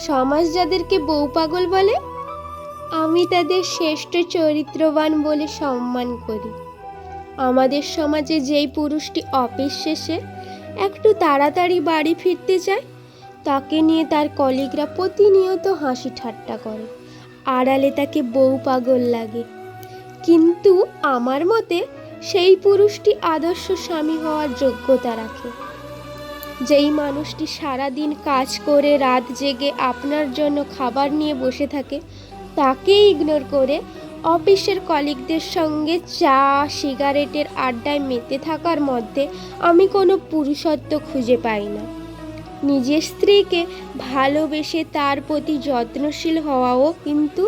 সমাজ যাদেরকে বউ পাগল বলে, আমি তাদের শ্রেষ্ঠ চরিত্রবান বলে সম্মান করি। আমাদের সমাজে যেই পুরুষটি অফিস শেষে একটু তাড়াতাড়ি বাড়ি ফিরতে চায়, তাকে নিয়ে তার কলিগরা প্রতিনিয়ত হাসি ঠাট্টা করে, আড়ালে তাকে বউ পাগল লাগে। কিন্তু আমার মতে সেই পুরুষটি আদর্শ স্বামী হওয়ার যোগ্যতা রাখে। যেই মানুষটি সারাদিন কাজ করে রাত জেগে আপনার জন্য খাবার নিয়ে বসে থাকে, তাকে ইগনোর করে অফিসের কলিগদের সঙ্গে চা সিগারেটের আড্ডায় মেতে থাকার মধ্যে আমি কোনো পুরুষত্ব খুঁজে পাই না। নিজের স্ত্রীকে ভালোবেসে তার প্রতি যত্নশীল হওয়াও কিন্তু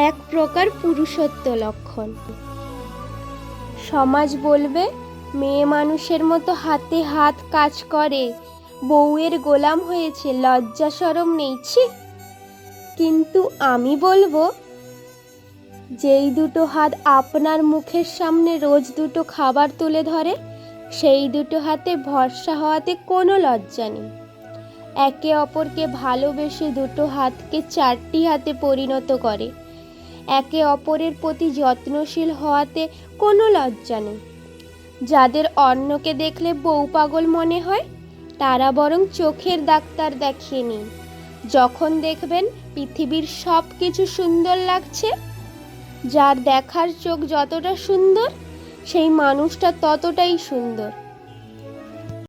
এক প্রকার পুরুষত্ব লক্ষণ। সমাজ বলবে মেয়ে মানুষের মতো হাতে হাত কাজ করে, বউয়ের গোলাম হয়েছে, লজ্জা শরম নেই ছি। কিন্তু আমি বলবো, যেই দুটো হাত আপনার মুখের সামনে রোজ দুটো খাবার তুলে ধরে, সেই দুটো হাতে ভরসা হওয়াতে কোনো লজ্জা নেই। একে অপরকে ভালোবেসে দুটো হাতকে চারটি হাতে পরিণত করে, একে অপরের প্রতি যত্নশীল হওয়াতে কোনো লজ্জা নেই। যাদের অন্যকে দেখলে বউ পাগল মনে হয়, তারা বরং চোখের ডাক্তার দেখিয়ে নিন। যখন দেখবেন পৃথিবীর সব কিছু সুন্দর লাগছে, যার দেখার চোখ যতটা সুন্দর, সেই মানুষটা ততটাই সুন্দর।